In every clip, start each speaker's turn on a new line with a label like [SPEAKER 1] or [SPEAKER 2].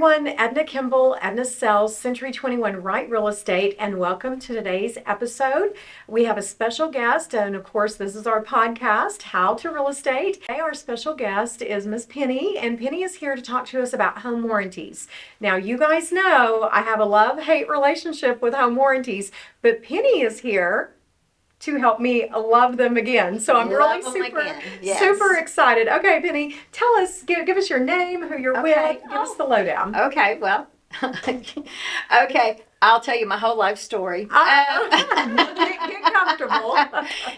[SPEAKER 1] everyone, Edna Kimble, Edna Sells, Century 21 Wright Real Estate, and welcome to today's episode. We have a special guest, and of course, this is our podcast, How to Real Estate. Today, our special guest is Miss Penny, and Penny is here to talk to us about home warranties. Now, you guys know I have a love-hate relationship with home warranties, but Penny is here to help me love them again. So I'm really super excited. Okay, Penny, tell us, give us your name, who you're with, give us the lowdown.
[SPEAKER 2] Okay, well, okay, I'll tell you my whole life story.
[SPEAKER 1] Get comfortable.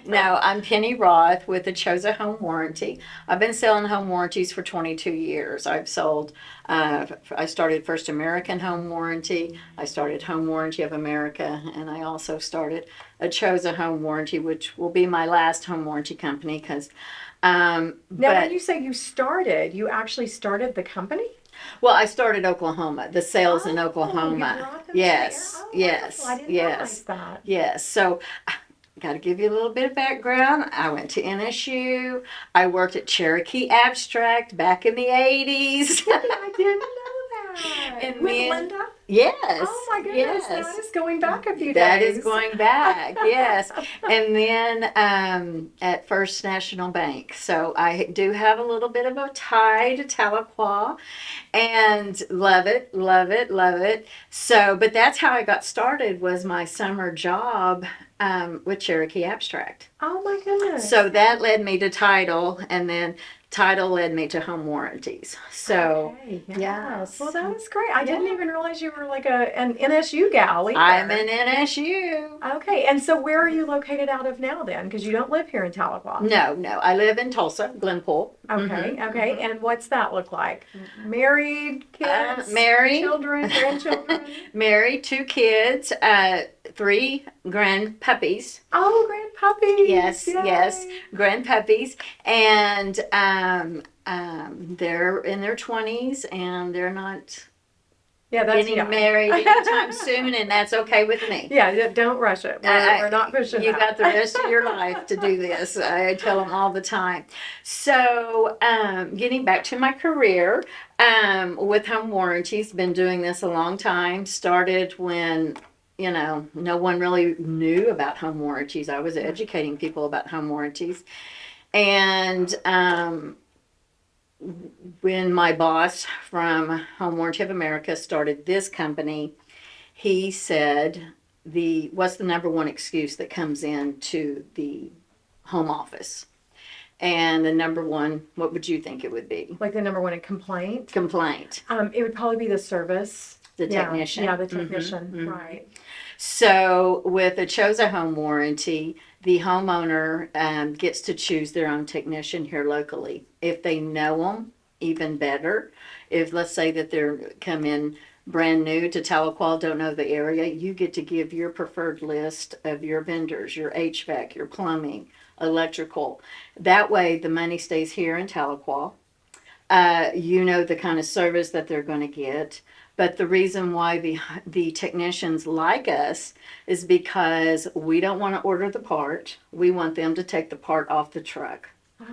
[SPEAKER 2] No, I'm Penny Roth with Achosa Home Warranty. I've been selling home warranties for 22 years. I've sold, I started First American Home Warranty, I started Home Warranty of America, and I also started Achosa Home Warranty, which will be my last home warranty company because...
[SPEAKER 1] now, when you say you started, you actually started the company?
[SPEAKER 2] Well, I started Oklahoma, the sales in Oklahoma.
[SPEAKER 1] You brought them
[SPEAKER 2] Yes,
[SPEAKER 1] there?
[SPEAKER 2] yes,
[SPEAKER 1] I didn't
[SPEAKER 2] yes,
[SPEAKER 1] realize that.
[SPEAKER 2] yes. So, got to give you a little bit of background. I went to NSU. I worked at Cherokee Abstract back in the 80s.
[SPEAKER 1] I didn't know that.
[SPEAKER 2] And
[SPEAKER 1] With
[SPEAKER 2] then-
[SPEAKER 1] Linda?
[SPEAKER 2] Yes.
[SPEAKER 1] Oh my goodness,
[SPEAKER 2] Yes.
[SPEAKER 1] that is going back a few
[SPEAKER 2] That
[SPEAKER 1] days.
[SPEAKER 2] is going back, yes. And then at First National Bank. So I do have a little bit of a tie to Tahlequah and love it, love it, love it. So, but that's how I got started, was my summer job with Cherokee Abstract.
[SPEAKER 1] Oh my goodness.
[SPEAKER 2] So that led me to title, and then title led me to home warranties. So
[SPEAKER 1] okay, yes.
[SPEAKER 2] yes.
[SPEAKER 1] Well, that is great. I
[SPEAKER 2] Yeah.
[SPEAKER 1] didn't even realize you were like an NSU gal either.
[SPEAKER 2] I'm in NSU.
[SPEAKER 1] Okay, and so where are you located out of now then? Because you don't live here in Tahlequah.
[SPEAKER 2] No, I live in Tulsa, Glenpool.
[SPEAKER 1] Okay, okay. And what's that look like? Married, kids,
[SPEAKER 2] married.
[SPEAKER 1] children, grandchildren?
[SPEAKER 2] Married, 2 kids, 3 grand puppies.
[SPEAKER 1] Oh, grand puppies.
[SPEAKER 2] Yes,
[SPEAKER 1] Yay.
[SPEAKER 2] yes, grand puppies, and they're in their 20s, and they're not
[SPEAKER 1] Yeah, that's
[SPEAKER 2] getting married anytime soon, and that's okay with me.
[SPEAKER 1] Yeah, don't rush it. We're not pushing
[SPEAKER 2] You
[SPEAKER 1] that.
[SPEAKER 2] got the rest of your life to do this. I tell them all the time. So, getting back to my career with home warranties, been doing this a long time. Started when, no one really knew about home warranties. I was educating people about home warranties. And when my boss from Home Warranty of America started this company, he said, what's the number one excuse that comes in to the home office? And the number one, what would you think it would be?
[SPEAKER 1] Like the number one complaint?
[SPEAKER 2] Complaint.
[SPEAKER 1] It would probably be the service.
[SPEAKER 2] The technician.
[SPEAKER 1] Yeah, the technician, right.
[SPEAKER 2] So with Achosa Home Warranty, the homeowner gets to choose their own technician here locally. If they know them, even better. If, let's say that they're come in brand new to Tahlequah, don't know the area, you get to give your preferred list of your vendors, your HVAC, your plumbing, electrical. That way the money stays here in Tahlequah. You know the kind of service that they're going to get. But the reason why the technicians like us is because we don't want to order the part. We want them to take the part off the truck.
[SPEAKER 1] Oh.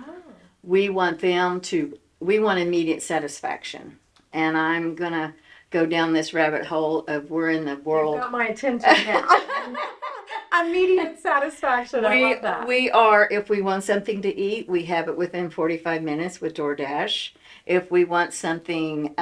[SPEAKER 2] We want immediate satisfaction. And I'm going to go down this rabbit hole of we're in the world.
[SPEAKER 1] You've got my attention now. Immediate satisfaction. I love that.
[SPEAKER 2] We are, if we want something to eat, we have it within 45 minutes with DoorDash. If we want something,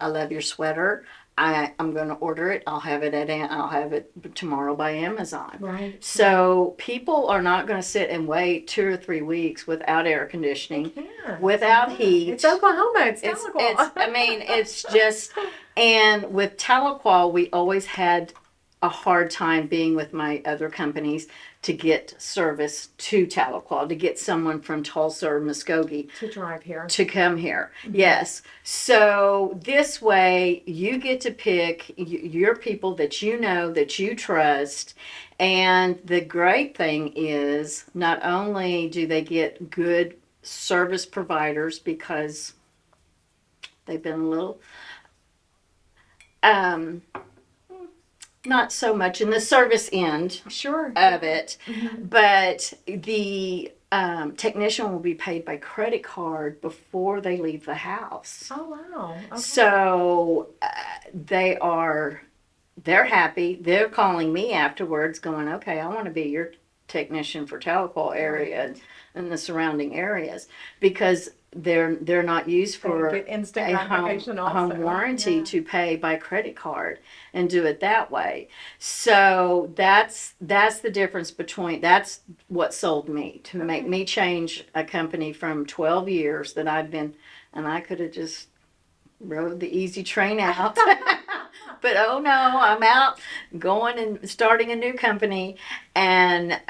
[SPEAKER 2] I love your sweater, I'm going to order it. I'll have it tomorrow by Amazon.
[SPEAKER 1] Right.
[SPEAKER 2] So people are not going to sit and wait 2 or 3 weeks without air conditioning,
[SPEAKER 1] Yeah.
[SPEAKER 2] without heat.
[SPEAKER 1] It's Oklahoma. It's Tahlequah.
[SPEAKER 2] It's just, and with Tahlequah, we always had a hard time being with my other companies to get service to Tahlequah, to get someone from Tulsa or Muskogee
[SPEAKER 1] to drive here.
[SPEAKER 2] to come here. Yes. So this way you get to pick your people that you know, that you trust. And the great thing is not only do they get good service providers because they've been a little not so much in the service end
[SPEAKER 1] Sure.
[SPEAKER 2] of it, but the technician will be paid by credit card before they leave the house.
[SPEAKER 1] Oh, wow. Okay.
[SPEAKER 2] So they're happy. They're calling me afterwards going, okay, I want to be your technician for Tahlequah area and the surrounding areas, because they're not used for
[SPEAKER 1] Get instant
[SPEAKER 2] a
[SPEAKER 1] gratification
[SPEAKER 2] home
[SPEAKER 1] also.
[SPEAKER 2] warranty
[SPEAKER 1] Yeah.
[SPEAKER 2] to pay by credit card and do it that way. So that's the difference between, that's what sold me, to make me change a company from 12 years that I've been, and I could have just rode the easy train out. But oh no, I'm out going and starting a new company. And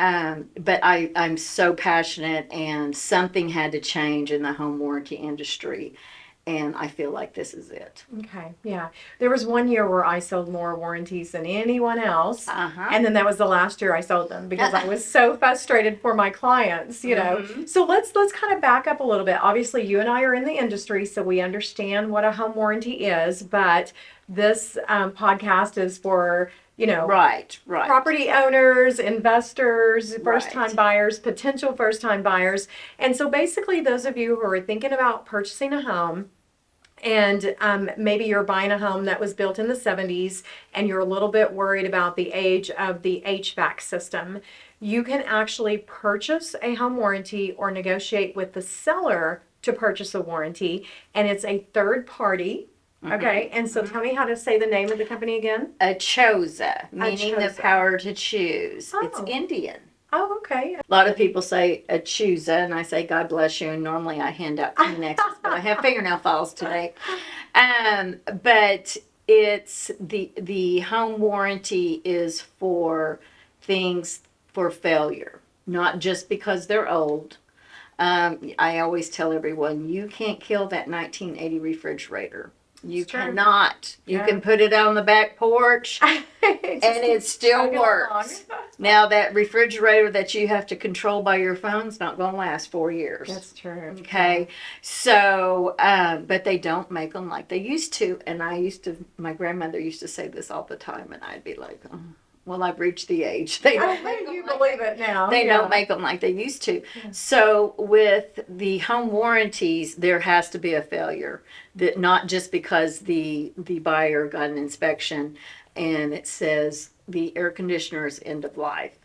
[SPEAKER 2] but I'm so passionate, and something had to change in the home warranty industry, and I feel like this is it.
[SPEAKER 1] Okay, yeah. There was one year where I sold more warranties than anyone else.
[SPEAKER 2] Uh-huh.
[SPEAKER 1] And then that was the last year I sold them because I was so frustrated for my clients, you know.
[SPEAKER 2] Mhm.
[SPEAKER 1] So let's kind of back up a little bit. Obviously, you and I are in the industry, so we understand what a home warranty is, but this podcast is for, you know,
[SPEAKER 2] Right.
[SPEAKER 1] property owners, investors, first-time
[SPEAKER 2] Right.
[SPEAKER 1] buyers, potential first-time buyers. And so basically, those of you who are thinking about purchasing a home, and maybe you're buying a home that was built in the 70s and you're a little bit worried about the age of the HVAC system, you can actually purchase a home warranty or negotiate with the seller to purchase a warranty, and it's a third party. Okay, and so tell me how to say the name of the company again.
[SPEAKER 2] Achosa, meaning the
[SPEAKER 1] Achosa.
[SPEAKER 2] power to choose. It's
[SPEAKER 1] Oh.
[SPEAKER 2] Indian.
[SPEAKER 1] Oh, okay.
[SPEAKER 2] A lot of people say Achosa, and I say God bless you. And normally I hand out Kleenexes, but I have fingernail files today. But it's the home warranty is for things for failure, not just because they're old. I always tell everyone, you can't kill that 1980 refrigerator. You
[SPEAKER 1] It's true.
[SPEAKER 2] cannot. You
[SPEAKER 1] Yeah.
[SPEAKER 2] can put it on the back porch and it still
[SPEAKER 1] chugging
[SPEAKER 2] works.
[SPEAKER 1] along.
[SPEAKER 2] Now that refrigerator that you have to control by your phone's not going to last 4 years.
[SPEAKER 1] That's true.
[SPEAKER 2] Okay, so but they don't make them like they used to. And my grandmother used to say this all the time, and I'd be like, oh, well, I've reached the age. They don't make them
[SPEAKER 1] You
[SPEAKER 2] like
[SPEAKER 1] believe it now.
[SPEAKER 2] they
[SPEAKER 1] Yeah.
[SPEAKER 2] don't make them like they used to. So with the home warranties, there has to be a failure. That not just because the buyer got an inspection and it says the air conditioner is end of life.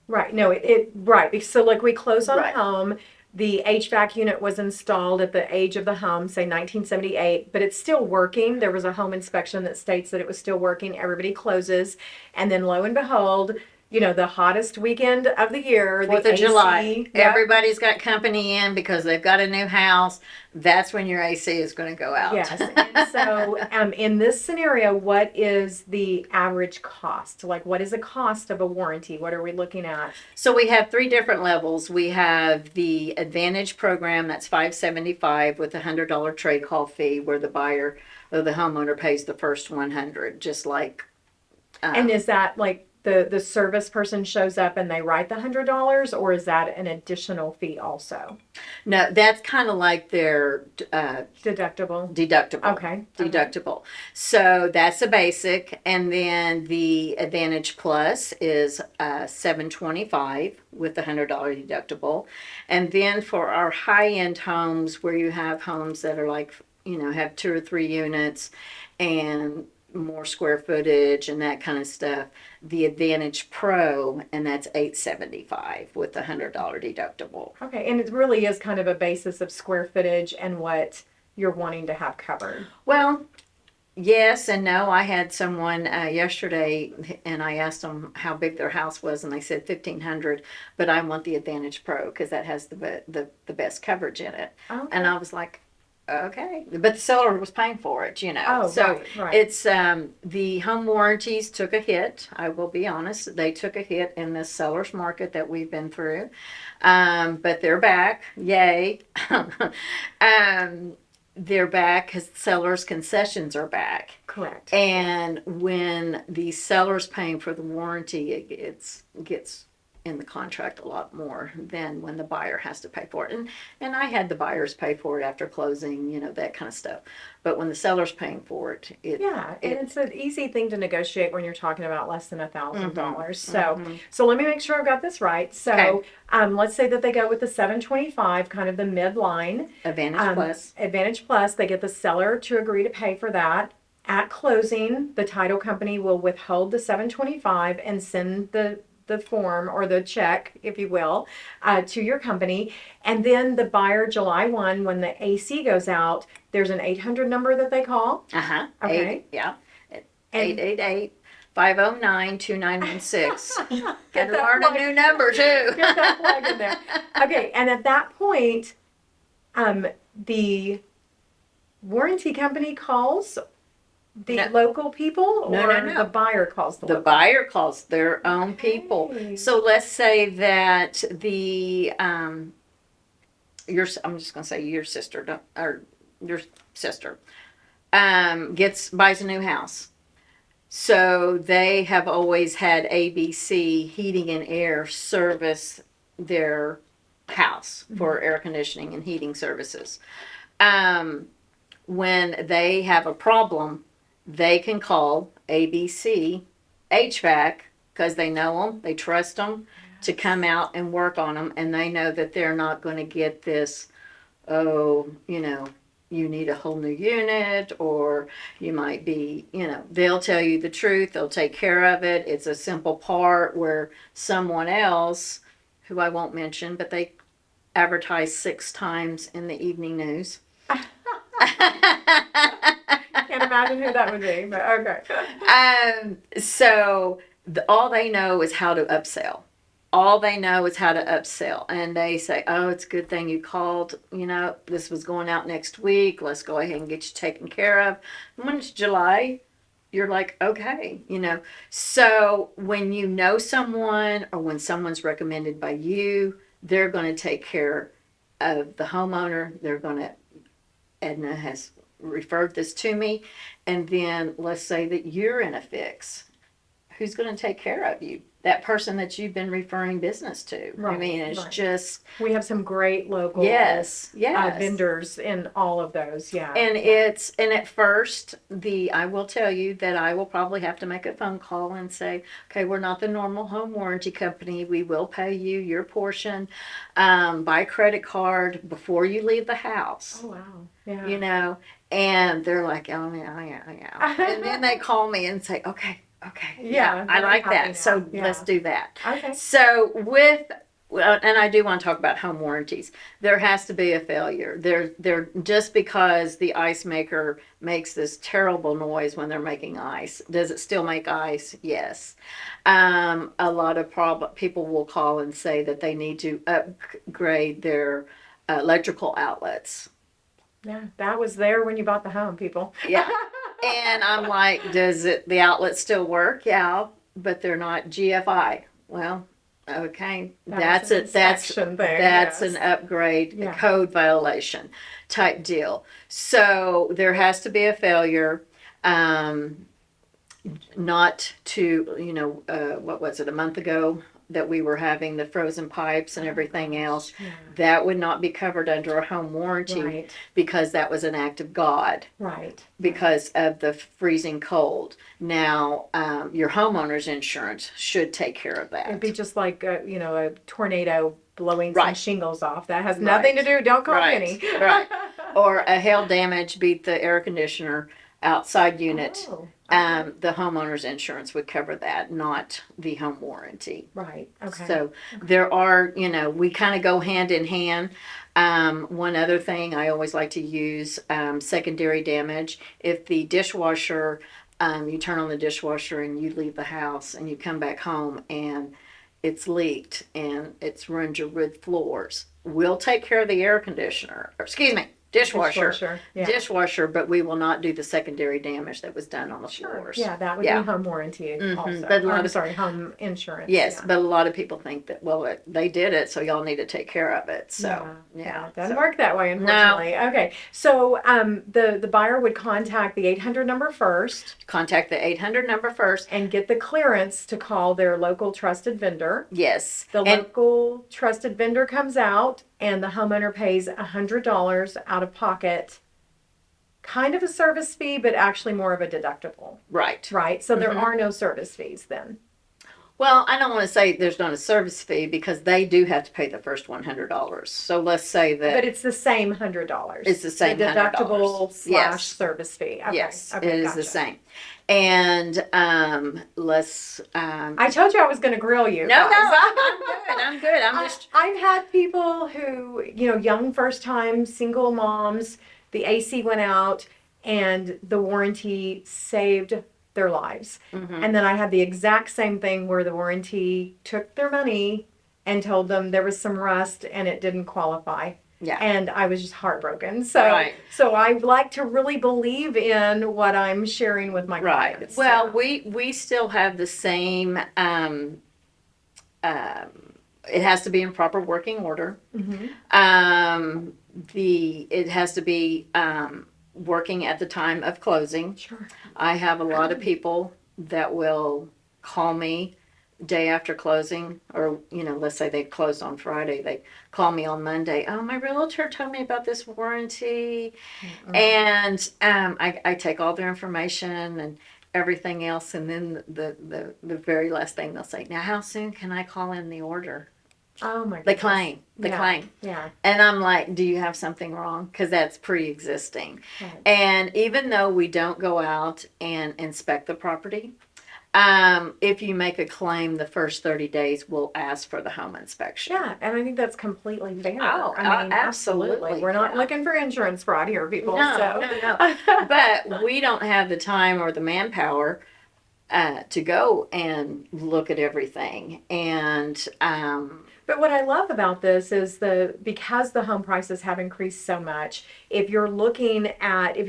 [SPEAKER 1] Right. No, right. So like we close on
[SPEAKER 2] Right.
[SPEAKER 1] a home, the HVAC unit was installed at the age of the home, say 1978, but it's still working. There was a home inspection that states that it was still working. Everybody closes. And then lo and behold, you know, the hottest weekend of the year,
[SPEAKER 2] 4th
[SPEAKER 1] the
[SPEAKER 2] of July.
[SPEAKER 1] AC. Yep.
[SPEAKER 2] Everybody's got company in because they've got a new house. That's when your AC is going to go out.
[SPEAKER 1] Yes. And so in this scenario, what is the average cost? Like, what is the cost of a warranty? What are we looking at?
[SPEAKER 2] So we have 3 different levels. We have the Advantage program, that's $575 with a $100 trade call fee, where the buyer or the homeowner pays the first $100, just like.
[SPEAKER 1] And is that like the service person shows up and they write the $100, or is that an additional fee also?
[SPEAKER 2] No, that's kind of like their
[SPEAKER 1] Deductible.
[SPEAKER 2] deductible.
[SPEAKER 1] Okay.
[SPEAKER 2] Deductible. So that's a basic, and then the Advantage Plus is $725 with a $100 deductible, and then for our high end homes, where you have homes that are like, you know, have 2 or 3 units and more square footage and that kind of stuff, the Advantage Pro, and that's $875 with a $100 deductible.
[SPEAKER 1] Okay, and it really is kind of a basis of square footage and what you're wanting to have covered.
[SPEAKER 2] Well, yes and no. I had someone yesterday, and I asked them how big their house was, and they said 1,500. But I want the Advantage Pro because that has the best coverage in it.
[SPEAKER 1] Okay.
[SPEAKER 2] And I was like, okay, but the seller was paying for it, you know.
[SPEAKER 1] Oh,
[SPEAKER 2] so
[SPEAKER 1] right.
[SPEAKER 2] it's the home warranties took a hit. I will be honest; they took a hit in this seller's market that we've been through, but they're back. Yay! They're back because sellers' concessions are back.
[SPEAKER 1] Correct.
[SPEAKER 2] And when the seller's paying for the warranty, it gets in the contract a lot more than when the buyer has to pay for it. And I had the buyers pay for it after closing, you know, that kind of stuff. But when the seller's paying for it,
[SPEAKER 1] Yeah, and it's an easy thing to negotiate when you're talking about less than $1,000. So,
[SPEAKER 2] mhm.
[SPEAKER 1] so let me make sure I've got this right. So,
[SPEAKER 2] Okay.
[SPEAKER 1] let's say that they go with the 725, kind of the midline.
[SPEAKER 2] Advantage Plus.
[SPEAKER 1] Advantage Plus, they get the seller to agree to pay for that. At closing, the title company will withhold the 725 and send the form or the check, if you will, to your company. And then the buyer, July 1, when the AC goes out, there's an 800 number that they call.
[SPEAKER 2] Uh-huh.
[SPEAKER 1] Okay.
[SPEAKER 2] Yeah.
[SPEAKER 1] And
[SPEAKER 2] 888-509-2916. Had
[SPEAKER 1] get
[SPEAKER 2] to
[SPEAKER 1] that
[SPEAKER 2] learn a
[SPEAKER 1] plug,
[SPEAKER 2] new number too.
[SPEAKER 1] get that plug in there. Okay, and at that point, the warranty company calls the
[SPEAKER 2] No.
[SPEAKER 1] local people,
[SPEAKER 2] No,
[SPEAKER 1] or
[SPEAKER 2] no, no.
[SPEAKER 1] the buyer calls the
[SPEAKER 2] The
[SPEAKER 1] local?
[SPEAKER 2] buyer calls their own people.
[SPEAKER 1] Okay.
[SPEAKER 2] So let's say that the I'm just gonna say your sister or your sister buys a new house. So they have always had ABC Heating and Air service their house for air conditioning and heating services. When they have a problem, they can call ABC HVAC because they know them, they trust them to come out and work on them, and they know that they're not going to get this, oh, you know, you need a whole new unit, or you might be, you know, they'll tell you the truth, they'll take care of it. It's a simple part where someone else, who I won't mention, but they advertise 6 times in the evening news.
[SPEAKER 1] Can't imagine who that would be, but okay.
[SPEAKER 2] So all they know is how to upsell. All they know is how to upsell. And they say, oh, it's a good thing you called. You know, this was going out next week. Let's go ahead and get you taken care of. And when it's July, you're like, okay, you know. So when you know someone or when someone's recommended by you, they're going to take care of the homeowner. They're going to, Edna has referred this to me. And then let's say that you're in a fix. Who's going to take care of you? That person that you've been referring business to. I
[SPEAKER 1] Right,
[SPEAKER 2] mean, it's
[SPEAKER 1] right.
[SPEAKER 2] just,
[SPEAKER 1] We have some great local
[SPEAKER 2] yes.
[SPEAKER 1] vendors in all of those. Yeah.
[SPEAKER 2] And at first, I will tell you that I will probably have to make a phone call and say, okay, we're not the normal home warranty company. We will pay you your portion by credit card before you leave the house.
[SPEAKER 1] Oh, wow. Yeah.
[SPEAKER 2] You know, and they're like, oh, yeah. And then they call me and say, okay,
[SPEAKER 1] Yeah,
[SPEAKER 2] I
[SPEAKER 1] very
[SPEAKER 2] like
[SPEAKER 1] happy
[SPEAKER 2] that.
[SPEAKER 1] now.
[SPEAKER 2] So
[SPEAKER 1] Yeah.
[SPEAKER 2] let's do that.
[SPEAKER 1] Okay.
[SPEAKER 2] So and I do want to talk about home warranties. There has to be a failure. There just because the ice maker makes this terrible noise when they're making ice, does it still make ice? Yes. A lot of people will call and say that they need to upgrade their electrical outlets.
[SPEAKER 1] Yeah, that was there when you bought the home, people.
[SPEAKER 2] Yeah. And I'm like, the outlet still work? Yeah, but they're not GFI. Well, okay, that's
[SPEAKER 1] an
[SPEAKER 2] it. That's
[SPEAKER 1] inspection thing,
[SPEAKER 2] that's
[SPEAKER 1] yes.
[SPEAKER 2] an upgrade,
[SPEAKER 1] Yeah.
[SPEAKER 2] code violation type deal. So there has to be a failure. Not to, you know, what was it, a month ago that we were having the frozen pipes and everything else.
[SPEAKER 1] Yeah.
[SPEAKER 2] That would not be covered under a home warranty
[SPEAKER 1] Right.
[SPEAKER 2] because that was an act of God.
[SPEAKER 1] Right.
[SPEAKER 2] Because of the freezing cold. Now, your homeowner's insurance should take care of that.
[SPEAKER 1] It'd be just like a tornado blowing some
[SPEAKER 2] Right.
[SPEAKER 1] shingles off. That has nothing to do. Don't call
[SPEAKER 2] Right.
[SPEAKER 1] Penny.
[SPEAKER 2] Right. Or a hail damage beat the air conditioner outside unit.
[SPEAKER 1] Oh,
[SPEAKER 2] The homeowner's insurance would cover that, not the home warranty.
[SPEAKER 1] right. Okay.
[SPEAKER 2] So there are, you know, we kind of go hand in hand. One other thing I always like to use, secondary damage. If the dishwasher, you turn on the dishwasher and you leave the house and you come back home and it's leaked and it's ruined your wood floors, we'll take care of the air conditioner. Or, excuse me, Dishwasher.
[SPEAKER 1] Yeah.
[SPEAKER 2] Dishwasher, but we will not do the secondary damage that was done on the
[SPEAKER 1] Sure.
[SPEAKER 2] floors.
[SPEAKER 1] Yeah, that would
[SPEAKER 2] Yeah.
[SPEAKER 1] be home warranty also.
[SPEAKER 2] But a lot
[SPEAKER 1] I'm
[SPEAKER 2] of-
[SPEAKER 1] sorry, home insurance.
[SPEAKER 2] Yes,
[SPEAKER 1] Yeah.
[SPEAKER 2] but a lot of people think that, well, they did it, so y'all need to take care of it. So,
[SPEAKER 1] It doesn't work that way,
[SPEAKER 2] No.
[SPEAKER 1] unfortunately. Okay, so the buyer would contact the 800 number first
[SPEAKER 2] Contact the 800 number first.
[SPEAKER 1] and get the clearance to call their local trusted vendor.
[SPEAKER 2] Yes.
[SPEAKER 1] The
[SPEAKER 2] And
[SPEAKER 1] local trusted vendor comes out, and the homeowner pays $100 out of pocket. Kind of a service fee, but actually more of a deductible,
[SPEAKER 2] right.
[SPEAKER 1] right? So there
[SPEAKER 2] Mhm.
[SPEAKER 1] are no service fees then.
[SPEAKER 2] Well, I don't want to say there's not a service fee because they do have to pay the first $100. So let's say that
[SPEAKER 1] But it's the same $100.
[SPEAKER 2] It's the same
[SPEAKER 1] The deductible
[SPEAKER 2] $100.
[SPEAKER 1] /
[SPEAKER 2] Yes.
[SPEAKER 1] service fee. Okay.
[SPEAKER 2] yes,
[SPEAKER 1] Okay,
[SPEAKER 2] it is
[SPEAKER 1] gotcha.
[SPEAKER 2] the same. And let's.
[SPEAKER 1] I told you I was going to grill you.
[SPEAKER 2] No,
[SPEAKER 1] guys.
[SPEAKER 2] I'm good. I'm good. I'm just.
[SPEAKER 1] I've had people who, young first time single moms, the AC went out and the warranty saved their lives.
[SPEAKER 2] Mhm.
[SPEAKER 1] And then I had the exact same thing where the warranty took their money and told them there was some rust and it didn't qualify.
[SPEAKER 2] Yeah.
[SPEAKER 1] And I was just heartbroken. So,
[SPEAKER 2] Right.
[SPEAKER 1] so I like to really believe in what I'm sharing with my
[SPEAKER 2] Right.
[SPEAKER 1] clients.
[SPEAKER 2] Well,
[SPEAKER 1] So.
[SPEAKER 2] we still have the same. It has to be in proper working order.
[SPEAKER 1] Mhm.
[SPEAKER 2] It has to be working at the time of closing.
[SPEAKER 1] Sure.
[SPEAKER 2] I have a lot of people that will call me day after closing, or let's say they closed on Friday, they call me on Monday. Oh, my realtor told me about this warranty, and I take all their information and everything else, and then the very last thing they'll say, now how soon can I call in the order?
[SPEAKER 1] Oh my
[SPEAKER 2] They
[SPEAKER 1] goodness.
[SPEAKER 2] claim.
[SPEAKER 1] Yeah.
[SPEAKER 2] And I'm like, do you have something wrong? Because that's pre-existing.
[SPEAKER 1] Right.
[SPEAKER 2] And even though we don't go out and inspect the property, if you make a claim the first 30 days, we'll ask for the home inspection.
[SPEAKER 1] Yeah, and I think that's completely fair.
[SPEAKER 2] Oh,
[SPEAKER 1] I mean,
[SPEAKER 2] absolutely,
[SPEAKER 1] We're not
[SPEAKER 2] yeah.
[SPEAKER 1] looking for insurance fraud here, people.
[SPEAKER 2] No,
[SPEAKER 1] so.
[SPEAKER 2] no. But we don't have the time or the manpower to go and look at everything. And
[SPEAKER 1] But what I love about this is because the home prices have increased so much, if you're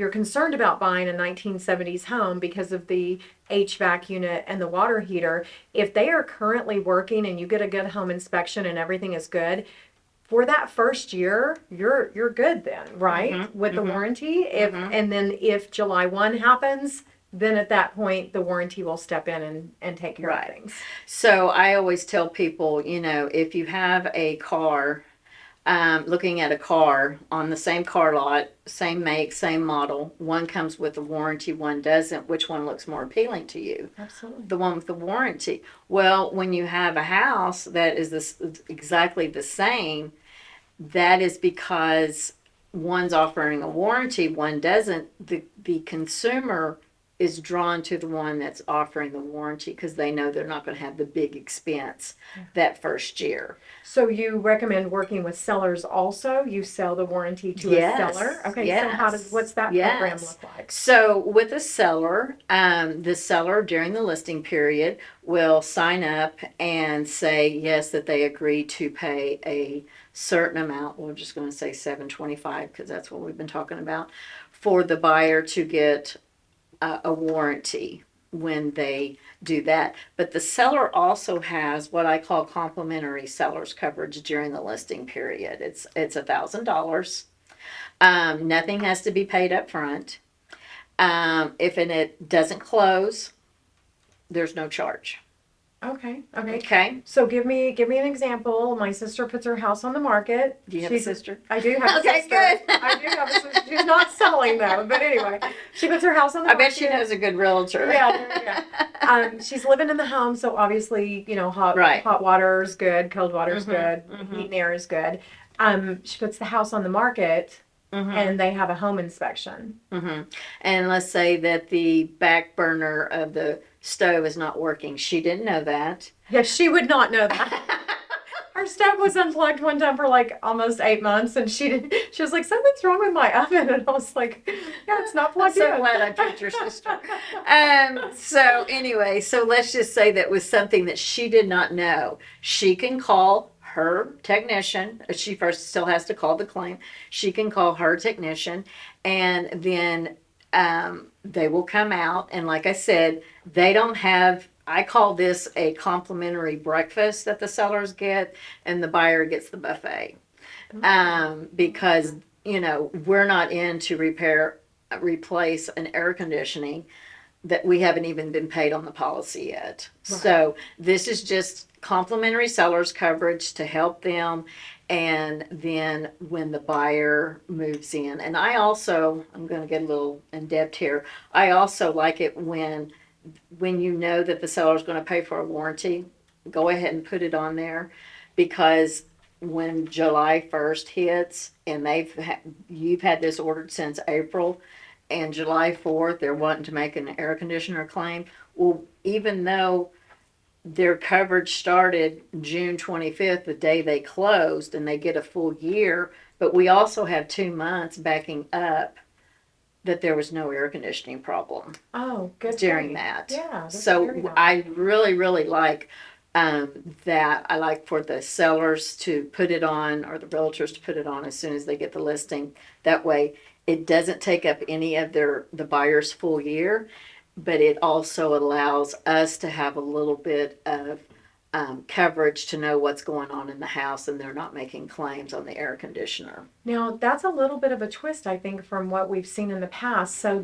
[SPEAKER 1] concerned about buying a 1970s home because of the HVAC unit and the water heater, if they are currently working and you get a good home inspection and everything is good, for that first year, you're good then, right? With the warranty. And then if July 1 happens, then at that point the warranty will step in and take care of things.
[SPEAKER 2] So I always tell people, if you have a car, looking at a car on the same car lot, same make, same model, one comes with a warranty, one doesn't, which one looks more appealing to you?
[SPEAKER 1] Absolutely.
[SPEAKER 2] The one with the warranty. Well, when you have a house that is exactly the same, that is because one's offering a warranty, one doesn't. The consumer is drawn to the one that's offering the warranty because they know they're not going to have the big expense that first year.
[SPEAKER 1] So you recommend working with sellers also? You sell the warranty to a seller? Okay, so what's that program look like?
[SPEAKER 2] So with a seller, the seller during the listing period will sign up and say yes, that they agree to pay a certain amount. We're just going to say $725 because that's what we've been talking about, for the buyer to get a warranty when they do that. But the seller also has what I call complimentary seller's coverage during the listing period. It's $1,000. Nothing has to be paid up front. If it doesn't close, there's no charge.
[SPEAKER 1] Okay.
[SPEAKER 2] Okay.
[SPEAKER 1] So give me an example. My sister puts her house on the market.
[SPEAKER 2] Do you have a sister?
[SPEAKER 1] I do have a
[SPEAKER 2] Okay,
[SPEAKER 1] sister.
[SPEAKER 2] good.
[SPEAKER 1] I do have a sister. She's not selling though, but anyway, she puts her house on the
[SPEAKER 2] I
[SPEAKER 1] market.
[SPEAKER 2] bet she knows a good realtor.
[SPEAKER 1] Yeah. She's living in the home, so obviously, hot water is good, cold water is good, heat and air is good. She puts the house on the market. And they have a home inspection.
[SPEAKER 2] And let's say that the back burner of the stove is not working. She didn't know that.
[SPEAKER 1] Yeah, she would not know that. Her stove was unplugged one time for like almost 8 months, and she was like, something's wrong with my oven, and I was like, yeah, it's not plugged in.
[SPEAKER 2] I'm so glad I picked your sister. So let's just say that was something that she did not know. She can call her technician. She first still has to call the claim. She can call her technician, and then they will come out. And like I said, they don't have, I call this a complimentary breakfast that the sellers get, and the buyer gets the buffet. Because, you know, we're not in to replace an air conditioning that we haven't even been paid on the policy yet.
[SPEAKER 1] Right.
[SPEAKER 2] So this is just complimentary sellers coverage to help them. And then when the buyer moves in, and I also, I'm going to get a little in depth here. I also like it when you know that the seller is going to pay for a warranty, go ahead and put it on there, because when July 1st hits and you've had this ordered since April, and July 4th they're wanting to make an air conditioner claim, well, even though their coverage started June 25th, the day they closed, and they get a full year, but we also have 2 months backing up that there was no air conditioning problem
[SPEAKER 1] Oh, good.
[SPEAKER 2] during
[SPEAKER 1] point.
[SPEAKER 2] that.
[SPEAKER 1] Yeah. That's
[SPEAKER 2] So
[SPEAKER 1] very nice.
[SPEAKER 2] I really, really like that. I like for the sellers to put it on, or the realtors to put it on as soon as they get the listing. That way it doesn't take up any of the buyer's full year, but it also allows us to have a little bit of coverage to know what's going on in the house, and they're not making claims on the air conditioner.
[SPEAKER 1] Now, that's a little bit of a twist, I think, from what we've seen in the past. So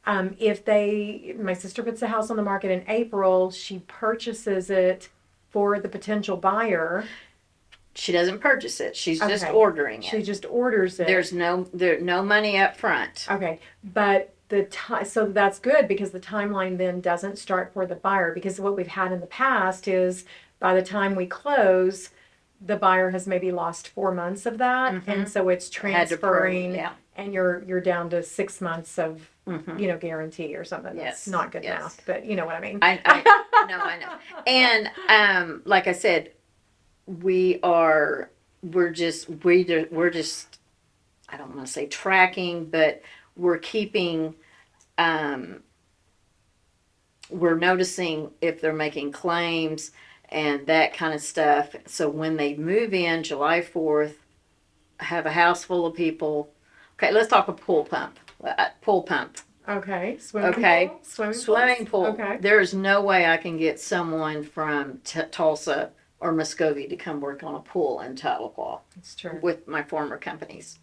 [SPEAKER 1] my sister puts the house on the market in April, she purchases it for the potential buyer.
[SPEAKER 2] She doesn't purchase it. She's just
[SPEAKER 1] Okay.
[SPEAKER 2] ordering
[SPEAKER 1] She
[SPEAKER 2] it.
[SPEAKER 1] just orders it.
[SPEAKER 2] There's no money up front.
[SPEAKER 1] Okay, but so that's good, because the timeline then doesn't start for the buyer, because what we've had in the past is by the time we close, the buyer has maybe lost 4 months of that, and so it's
[SPEAKER 2] Had to prove,
[SPEAKER 1] transferring,
[SPEAKER 2] yeah.
[SPEAKER 1] and you're down to 6 months of
[SPEAKER 2] Mhm.
[SPEAKER 1] guarantee or something.
[SPEAKER 2] Yes,
[SPEAKER 1] That's not good
[SPEAKER 2] yes.
[SPEAKER 1] math, but you know what I mean.
[SPEAKER 2] I know. And like I said, we're just I don't want to say tracking, but we're keeping we're noticing if they're making claims and that kind of stuff. So when they move in July 4th, have a house full of people. Okay, let's talk a pool pump. Pool pump.
[SPEAKER 1] Okay, swimming
[SPEAKER 2] Okay.
[SPEAKER 1] pool. Swimming pools?
[SPEAKER 2] Pool.
[SPEAKER 1] Okay.
[SPEAKER 2] There is no way I can get someone from Tulsa or Muskogee to come work on a pool in Tahlequah
[SPEAKER 1] That's true.
[SPEAKER 2] with my former companies.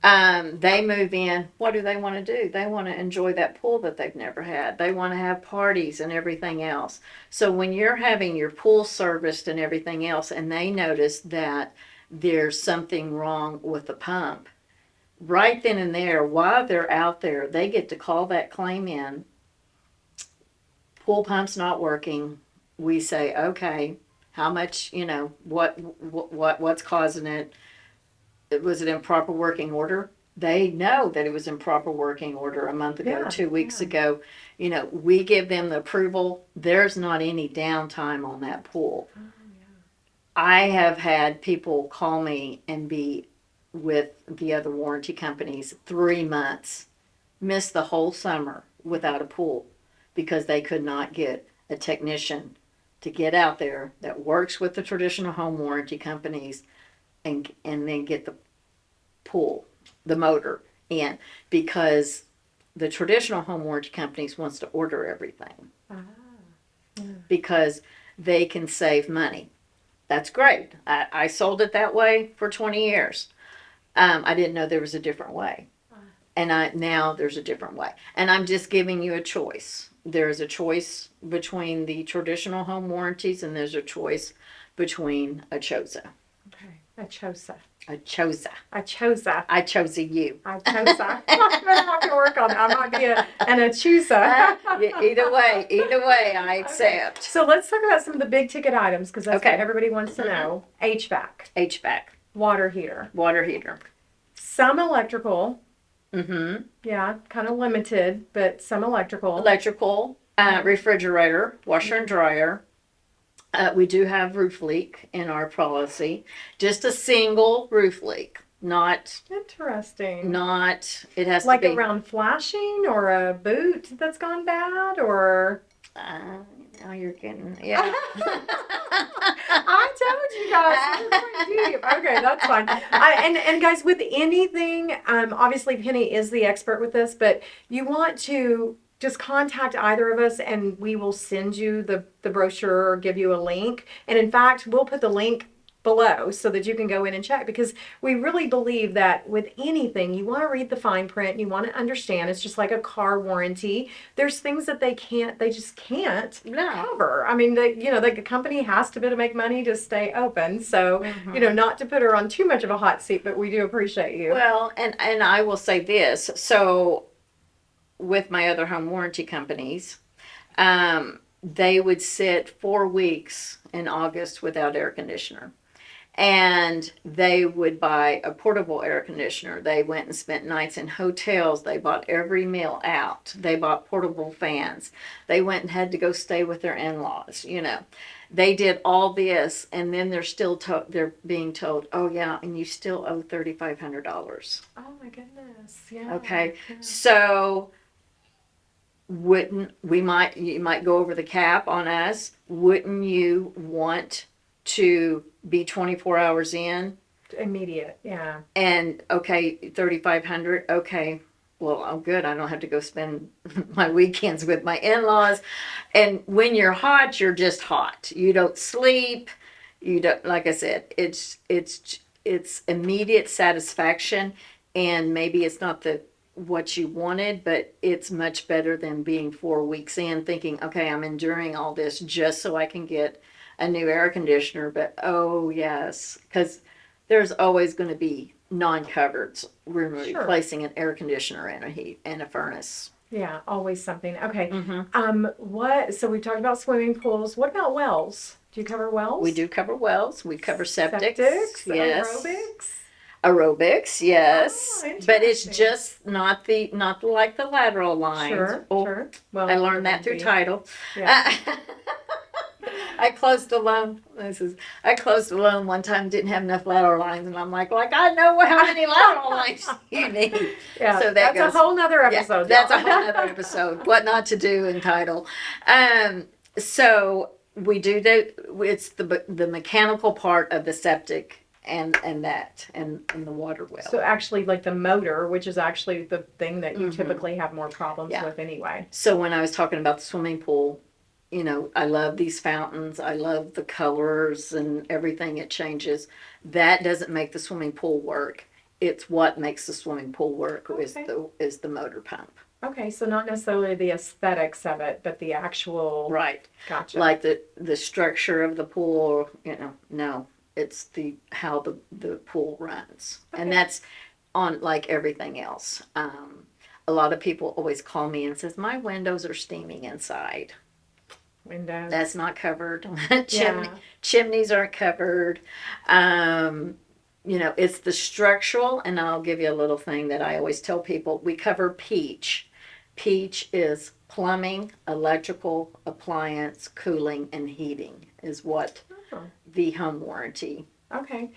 [SPEAKER 2] They move in. What do they want to do? They want to enjoy that pool that they've never had. They want to have parties and everything else. So when you're having your pool serviced and everything else, and they notice that there's something wrong with the pump, right then and there, while they're out there, they get to call that claim in. Pool pump's not working. We say, okay, how much, what's causing it? Was it in proper working order? They know that it was in proper working order a month ago,
[SPEAKER 1] Yeah,
[SPEAKER 2] 2 weeks ago. We give them the approval. There's not any downtime on that pool.
[SPEAKER 1] Oh,
[SPEAKER 2] I have had people call me and be with the other warranty companies 3 months, miss the whole summer without a pool because they could not get a technician to get out there that works with the traditional home warranty companies and then get the pool, the motor in, because the traditional home warranty companies wants to order everything because they can save money. That's great. I sold it that way for 20 years. I didn't know there was a different way. And now there's a different way. And I'm just giving you a choice. There's a choice between the traditional home warranties, and there's a choice between Achosa.
[SPEAKER 1] Okay. Achosa.
[SPEAKER 2] Achosa.
[SPEAKER 1] Achosa.
[SPEAKER 2] I chose you.
[SPEAKER 1] Achosa. I'm gonna have to work on that. I might be an Achosa.
[SPEAKER 2] Either way, I accept.
[SPEAKER 1] So let's talk about some of the big ticket items, because that's
[SPEAKER 2] Okay.
[SPEAKER 1] what everybody wants to know. HVAC,
[SPEAKER 2] HVAC,
[SPEAKER 1] water heater,
[SPEAKER 2] water heater.
[SPEAKER 1] some electrical.
[SPEAKER 2] Mm-hmm.
[SPEAKER 1] Yeah, kind of limited, but some electrical.
[SPEAKER 2] Electrical, refrigerator, washer and dryer. We do have roof leak in our policy. Just a single roof leak, not.
[SPEAKER 1] Interesting.
[SPEAKER 2] It has
[SPEAKER 1] Like
[SPEAKER 2] to be
[SPEAKER 1] around flashing, or a boot that's gone bad, or.
[SPEAKER 2] now you're getting, yeah.
[SPEAKER 1] I told you guys. We're quite deep. Okay, that's fine. And guys, with anything, obviously Penny is the expert with this, but you want to just contact either of us and we will send you the brochure or give you a link. And in fact, we'll put the link below so that you can go in and check, because we really believe that with anything you want to read the fine print, you want to understand. It's just like a car warranty. There's things that they just can't cover. I mean, the company has to be able to make money to stay open, so not to put her on too much of a hot seat, but we do appreciate you.
[SPEAKER 2] Well, and I will say this, so with my other home warranty companies, they would sit 4 weeks in August without air conditioner. And they would buy a portable air conditioner. They went and spent nights in hotels. They bought every meal out. They bought portable fans. They went and had to go stay with their in-laws. They did all this, and then they're being told, oh yeah, and you still owe $3,500.
[SPEAKER 1] Oh my goodness! Yeah.
[SPEAKER 2] Okay,
[SPEAKER 1] yeah.
[SPEAKER 2] so you might go over the cap on us? Wouldn't you want to be 24 hours in?
[SPEAKER 1] Immediate, yeah.
[SPEAKER 2] And okay, 3,500. Okay, well, oh good, I don't have to go spend my weekends with my in-laws. And when you're hot, you're just hot. You don't sleep. You don't, like I said, it's immediate satisfaction, and maybe it's not what you wanted, but it's much better than being 4 weeks in thinking, okay, I'm enduring all this just so I can get a new air conditioner. But oh yes, because there's always going to be non-covereds. We're replacing an air conditioner and a furnace.
[SPEAKER 1] Yeah, always something. Okay.
[SPEAKER 2] Mm-hmm.
[SPEAKER 1] So we've talked about swimming pools. What about wells? Do you cover wells?
[SPEAKER 2] We do cover wells. We cover septics.
[SPEAKER 1] Yes.
[SPEAKER 2] Aerobics, yes.
[SPEAKER 1] Oh,
[SPEAKER 2] but it's just not like the lateral lines.
[SPEAKER 1] Sure. Well,
[SPEAKER 2] I learned that through title.
[SPEAKER 1] Yeah.
[SPEAKER 2] I closed a loan. I closed a loan one time, didn't have enough lateral lines, and I'm like, I know how many lateral lines you need.
[SPEAKER 1] Yeah, so that's a whole nother episode.
[SPEAKER 2] Yeah, that's a whole other episode. What not to do in title. So we do it's the mechanical part of the septic and the water well.
[SPEAKER 1] So actually, like the motor, which is actually the thing that you typically have more problems with anyway.
[SPEAKER 2] So when I was talking about the swimming pool, I love these fountains. I love the colors and everything it changes. That doesn't make the swimming pool work. It's what makes the swimming pool work is the motor pump.
[SPEAKER 1] Okay, so not necessarily the aesthetics of it, but the actual.
[SPEAKER 2] Right.
[SPEAKER 1] Gotcha.
[SPEAKER 2] Like the structure of the pool, no. It's how the pool runs. Okay. And that's on like everything else. A lot of people always call me and says, my windows are steaming inside.
[SPEAKER 1] Windows.
[SPEAKER 2] That's not covered. Chimneys aren't covered. It's the structural, and I'll give you a little thing that I always tell people. We cover peach. Peach is plumbing, electrical, appliance, cooling, and heating is what the home warranty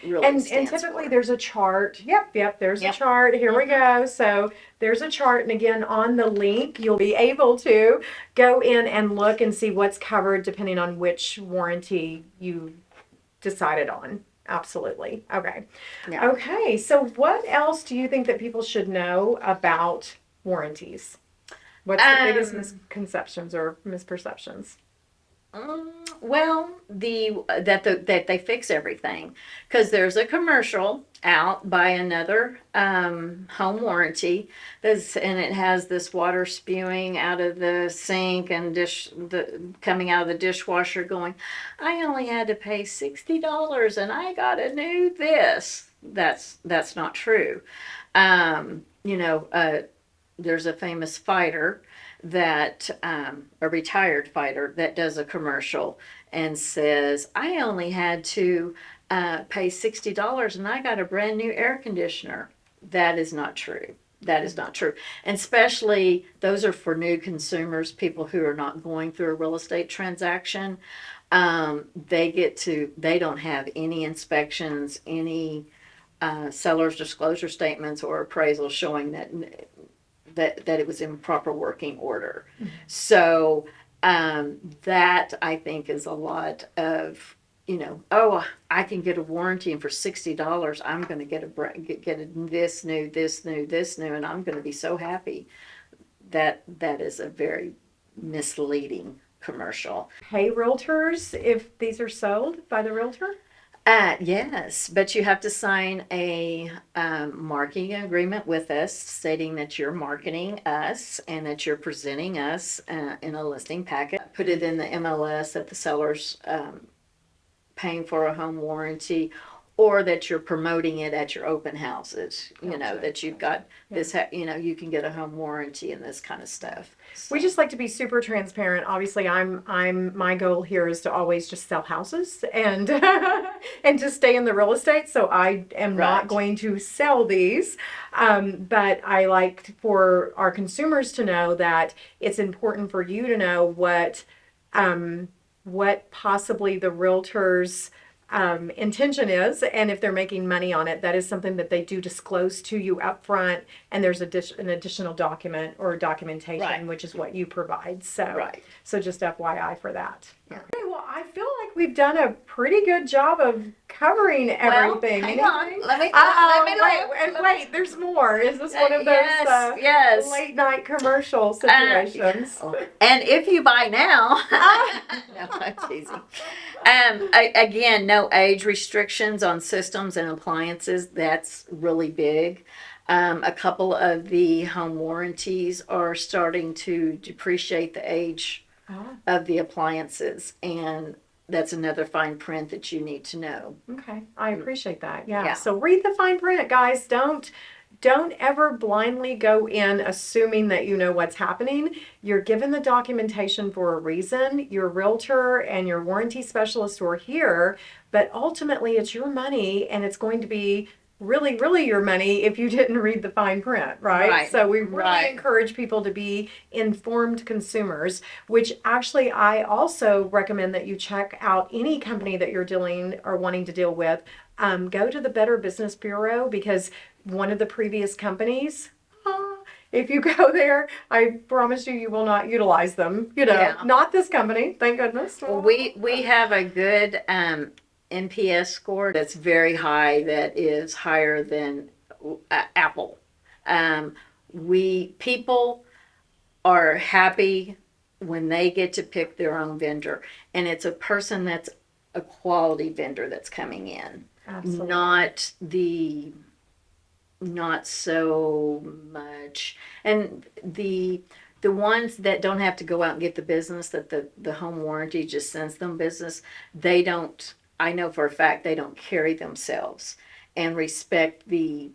[SPEAKER 2] really
[SPEAKER 1] and typically
[SPEAKER 2] for.
[SPEAKER 1] There's a chart. Yep, there's a chart. Here we go. So there's a chart, and again, on the link, you'll be able to go in and look and see what's covered depending on which warranty you decided on. Absolutely. Okay.
[SPEAKER 2] Yeah.
[SPEAKER 1] Okay, so what else do you think that people should know about warranties? What's the biggest misconceptions or misperceptions?
[SPEAKER 2] Well, that they fix everything, because there's a commercial out by another home warranty and it has this water spewing out of the sink and coming out of the dishwasher going, I only had to pay $60 and I got a new this. That's not true. There's a famous fighter that a retired fighter that does a commercial and says, I only had to pay $60 and I got a brand new air conditioner. That is not true. That is not true. And especially those are for new consumers, people who are not going through a real estate transaction. They don't have any inspections, any seller's disclosure statements or appraisals showing that it was in proper working order. So that I think is a lot of oh, I can get a warranty, and for $60, I'm going to get this new, this new, this new, and I'm going to be so happy. That is a very misleading commercial.
[SPEAKER 1] Pay realtors if these are sold by the realtor?
[SPEAKER 2] Yes, but you have to sign a marketing agreement with us stating that you're marketing us and that you're presenting us in a listing packet. Put it in the MLS that the seller's paying for a home warranty, or that you're promoting it at your open houses,
[SPEAKER 1] Gotcha.
[SPEAKER 2] that you've got this, you can get a home warranty and this kind of stuff.
[SPEAKER 1] We just like to be super transparent. Obviously, my goal here is to always just sell houses and and to stay in the real estate. So I am not
[SPEAKER 2] Right.
[SPEAKER 1] going to sell these, but I like for our consumers to know that it's important for you to know what possibly the realtor's intention is, and if they're making money on it. That is something that they do disclose to you up front, and there's an additional document or documentation,
[SPEAKER 2] Right.
[SPEAKER 1] which is what you provide. So,
[SPEAKER 2] Right.
[SPEAKER 1] so just FYI for that.
[SPEAKER 2] Yeah.
[SPEAKER 1] Okay, well, I feel like we've done a pretty good job of covering everything.
[SPEAKER 2] Hang on.
[SPEAKER 1] Anything?
[SPEAKER 2] Let me
[SPEAKER 1] Wait, there's more. Is this one of those
[SPEAKER 2] yes.
[SPEAKER 1] late night commercial situations?
[SPEAKER 2] And if you buy now, no, I'm teasing. Again, no age restrictions on systems and appliances. That's really big. A couple of the home warranties are starting to depreciate the age of the appliances, and that's another fine print that you need to know.
[SPEAKER 1] Okay, I appreciate that. Yeah.
[SPEAKER 2] Yeah.
[SPEAKER 1] So read the fine print, guys. Don't ever blindly go in assuming that you know what's happening. You're given the documentation for a reason. Your realtor and your warranty specialist are here, but ultimately it's your money, and it's going to be really, really your money if you didn't read the fine print, right?
[SPEAKER 2] Right.
[SPEAKER 1] So we really
[SPEAKER 2] Right.
[SPEAKER 1] encourage people to be informed consumers, which actually I also recommend that you check out any company that you're dealing or wanting to deal with. Go to the Better Business Bureau, because one of the previous companies, if you go there, I promise you will not utilize them.
[SPEAKER 2] Yeah.
[SPEAKER 1] Not this company, thank goodness.
[SPEAKER 2] Well, we have a good NPS score that's very high, that is higher than Apple. People are happy when they get to pick their own vendor, and it's a person that's a quality vendor that's coming in.
[SPEAKER 1] Absolutely.
[SPEAKER 2] Not so much. And the ones that don't have to go out and get the business, that the home warranty just sends them business, they don't, I know for a fact, they don't carry themselves and respect the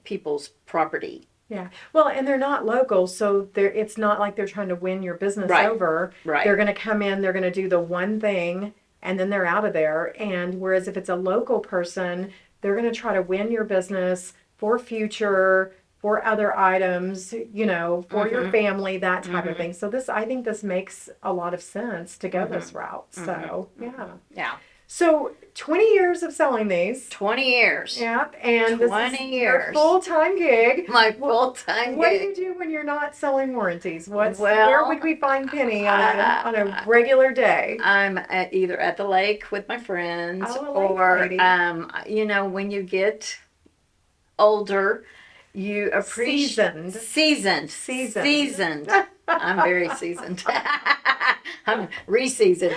[SPEAKER 2] people's property.
[SPEAKER 1] Yeah. Well, and they're not local, so it's not like they're trying to win your business
[SPEAKER 2] Right.
[SPEAKER 1] over.
[SPEAKER 2] Right.
[SPEAKER 1] They're going to come in, they're going to do the one thing, and then they're out of there. And whereas if it's a local person, they're going to try to win your business for future, for other items, for your family, that type of thing. So I think this makes a lot of sense to go this route. So, yeah.
[SPEAKER 2] Yeah.
[SPEAKER 1] So 20 years of selling these.
[SPEAKER 2] 20 years.
[SPEAKER 1] Yep. And this
[SPEAKER 2] 20
[SPEAKER 1] is your
[SPEAKER 2] years.
[SPEAKER 1] full-time gig.
[SPEAKER 2] My full-time
[SPEAKER 1] What do
[SPEAKER 2] gig.
[SPEAKER 1] you do when you're not selling warranties?
[SPEAKER 2] Well,
[SPEAKER 1] where would we find Penny on a regular day?
[SPEAKER 2] I'm either at the lake with my friends,
[SPEAKER 1] Oh, a lake
[SPEAKER 2] or
[SPEAKER 1] lady.
[SPEAKER 2] when you get older, you appreciate seasoned. I'm very seasoned. I'm re-seasoned.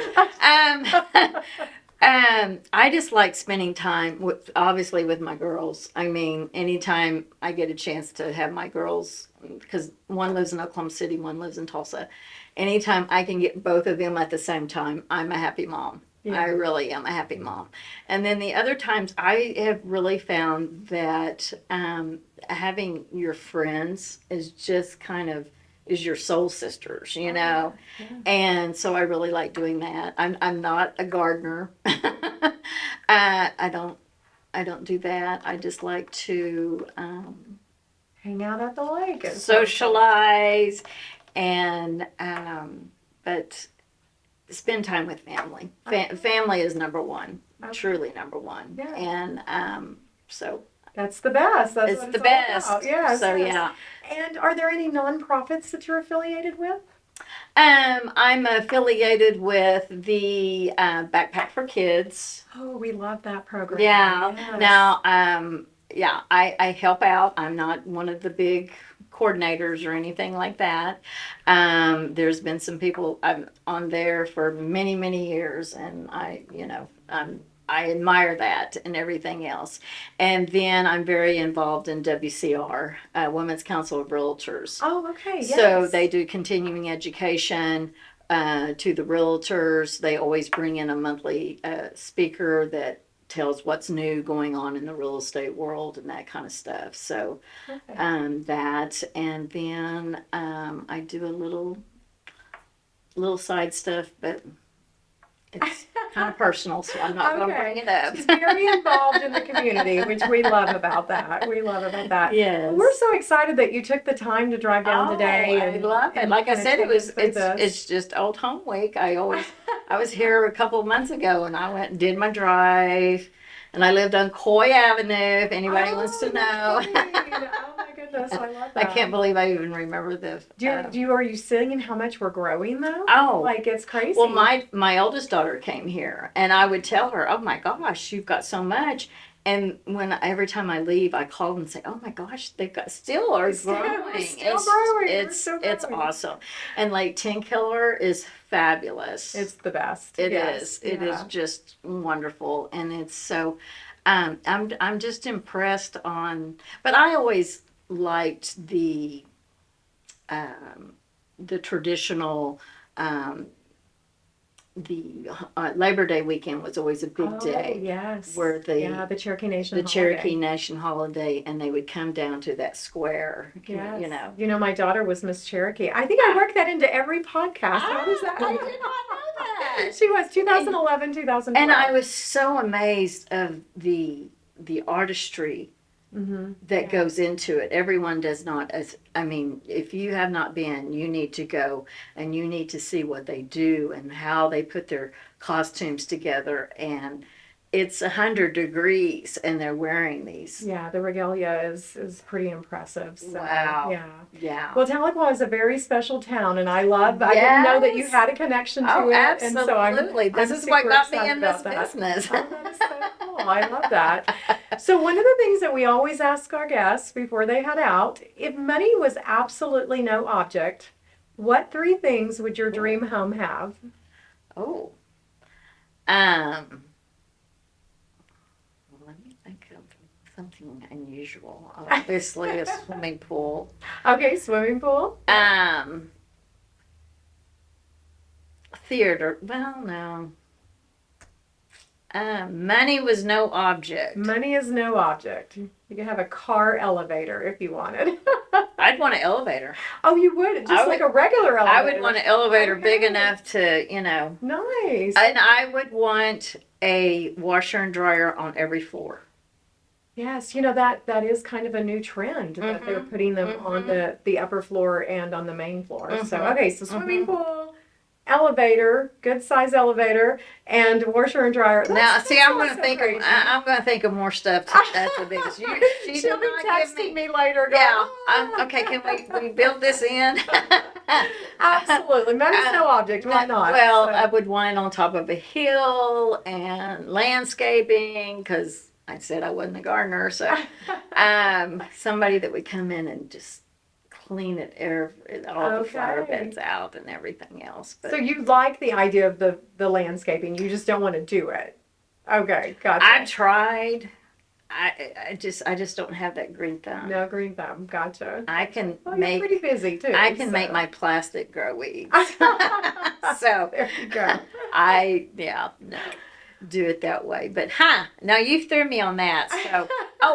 [SPEAKER 2] I just like spending time obviously with my girls. I mean, anytime I get a chance to have my girls, because one lives in Oklahoma City, one lives in Tulsa. Anytime I can get both of them at the same time, I'm a happy mom. Yeah. I really am a happy mom. And then the other times, I have really found that having your friends is just kind of is your soul sisters, Yeah. And so I really like doing that. I'm not a gardener. I don't do that. I just like to
[SPEAKER 1] hang out at the lake,
[SPEAKER 2] socialize, and but spend time with family. Family is number one, truly number one.
[SPEAKER 1] Yeah.
[SPEAKER 2] And so
[SPEAKER 1] that's the best.
[SPEAKER 2] It's the best.
[SPEAKER 1] Yes.
[SPEAKER 2] So
[SPEAKER 1] yes.
[SPEAKER 2] yeah.
[SPEAKER 1] And are there any nonprofits that you're affiliated with?
[SPEAKER 2] I'm affiliated with the Backpack for Kids.
[SPEAKER 1] Oh, we love that program.
[SPEAKER 2] Yeah.
[SPEAKER 1] Yes.
[SPEAKER 2] Now, yeah, I help out. I'm not one of the big coordinators or anything like that. There's been some people I'm on there for many, many years, and I admire that and everything else. And then I'm very involved in WCR, Women's Council of Realtors.
[SPEAKER 1] Oh, okay.
[SPEAKER 2] So
[SPEAKER 1] Yes.
[SPEAKER 2] they do continuing education to the realtors. They always bring in a monthly speaker that tells what's new going on in the real estate world and that kind of stuff. So
[SPEAKER 1] Okay.
[SPEAKER 2] that, and then I do a little side stuff, but it's kind of personal, so I'm not going to bring it up.
[SPEAKER 1] She's very involved in the community, which we love about that. We love about that.
[SPEAKER 2] Yes.
[SPEAKER 1] Well, we're so excited that you took the time to drive down today.
[SPEAKER 2] I love it. Like I said, it's just Old Home Week. I was here a couple of months ago, and I went and did my drive, and I lived on Coy Avenue. If anybody wants to know.
[SPEAKER 1] Oh my goodness, I love
[SPEAKER 2] I
[SPEAKER 1] that.
[SPEAKER 2] can't believe I even remember the.
[SPEAKER 1] Are you seeing how much we're growing though?
[SPEAKER 2] Oh,
[SPEAKER 1] like it's crazy.
[SPEAKER 2] Well, my oldest daughter came here, and I would tell her, "Oh my gosh, you've got so much." And every time I leave, I call them and say, "Oh my gosh, they've got still growing.
[SPEAKER 1] Still growing.
[SPEAKER 2] It's awesome." And Lake Tenkiller is fabulous.
[SPEAKER 1] It's the best.
[SPEAKER 2] It
[SPEAKER 1] Yes.
[SPEAKER 2] is. It is just wonderful, and it's so. I'm just impressed on, but I always liked the traditional. The Labor Day weekend was always a big day.
[SPEAKER 1] Yes.
[SPEAKER 2] Where
[SPEAKER 1] the Cherokee Nation holiday.
[SPEAKER 2] Cherokee Nation holiday, and they would come down to that square.
[SPEAKER 1] Yes.
[SPEAKER 2] You know.
[SPEAKER 1] My daughter was Miss Cherokee. I think I work that into every podcast. How does that?
[SPEAKER 2] I did not know that.
[SPEAKER 1] She was 2011, 2012.
[SPEAKER 2] And I was so amazed of the artistry that goes into it. Everyone does not. I mean, if you have not been, you need to go, and you need to see what they do and how they put their costumes together. And it's 100 degrees, and they're wearing these.
[SPEAKER 1] Yeah, the regalia is pretty impressive. So,
[SPEAKER 2] wow.
[SPEAKER 1] Yeah. Well, Tahlequah is a very special town, and I didn't know that you had a connection to it.
[SPEAKER 2] Absolutely.
[SPEAKER 1] And so
[SPEAKER 2] this is what got me in this business.
[SPEAKER 1] Oh, that is so cool. I love that. So one of the things that we always ask our guests before they head out, if money was absolutely no object, what 3 things would your dream home have?
[SPEAKER 2] Oh. Let me think of something unusual. Obviously, a swimming pool.
[SPEAKER 1] Okay, swimming pool.
[SPEAKER 2] Theater. Well, no. Money was no object.
[SPEAKER 1] Money is no object. You could have a car elevator if you wanted.
[SPEAKER 2] I'd want an elevator.
[SPEAKER 1] Oh, you would? Just like a regular elevator?
[SPEAKER 2] I would want an elevator big enough to,
[SPEAKER 1] Nice.
[SPEAKER 2] And I would want a washer and dryer on every floor.
[SPEAKER 1] Yes, that is kind of a new trend that they're putting them on the upper floor and on the main floor. So, okay, so swimming pool, elevator, good size elevator, and washer and dryer.
[SPEAKER 2] Now, see, I'm going to think. I'm going to think of more stuff. That's the biggest.
[SPEAKER 1] She'll be texting me later.
[SPEAKER 2] Yeah. Okay. Can we build this in?
[SPEAKER 1] Absolutely. Money's no object. Why not?
[SPEAKER 2] Well, I would want it on top of a hill and landscaping, because I said I wasn't a gardener. So, somebody that would come in and just clean it, all the flower beds out and everything else. But
[SPEAKER 1] so you like the idea of the landscaping, you just don't want to do it. Okay, gotcha.
[SPEAKER 2] I've tried. I just don't have that green thumb.
[SPEAKER 1] No green thumb, gotcha.
[SPEAKER 2] I can
[SPEAKER 1] you're pretty busy too.
[SPEAKER 2] I can make my plastic grow weeds.
[SPEAKER 1] So there you go.
[SPEAKER 2] No. Do it that way. But now you threw me on that. So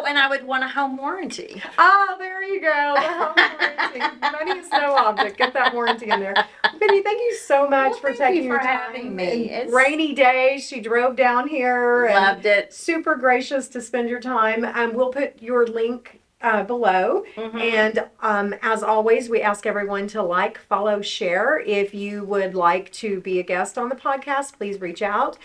[SPEAKER 2] and I would want a home warranty.
[SPEAKER 1] Oh, there you go. The home warranty. Money is no object. Get that warranty in there. Penny, thank you so much for taking your time.
[SPEAKER 2] Having me.
[SPEAKER 1] Rainy day. She drove down here.
[SPEAKER 2] Loved it.
[SPEAKER 1] Super gracious to spend your time. We'll put your link below. And as always, we ask everyone to like, follow, share. If you would like to be a guest on the podcast, please reach out.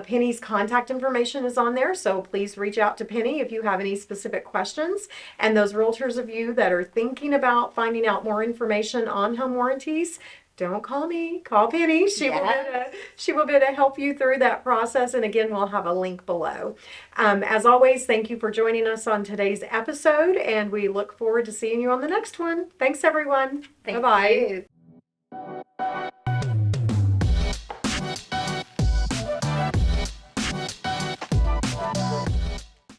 [SPEAKER 1] Penny's contact information is on there, so please reach out to Penny if you have any specific questions. And those realtors of you that are thinking about finding out more information on home warranties, don't call me, call Penny. She will be able to help you through that process. And again, we'll have a link below. As always, thank you for joining us on today's episode, and we look forward to seeing you on the next one. Thanks, everyone.
[SPEAKER 2] Thank
[SPEAKER 1] Bye-bye.
[SPEAKER 2] you.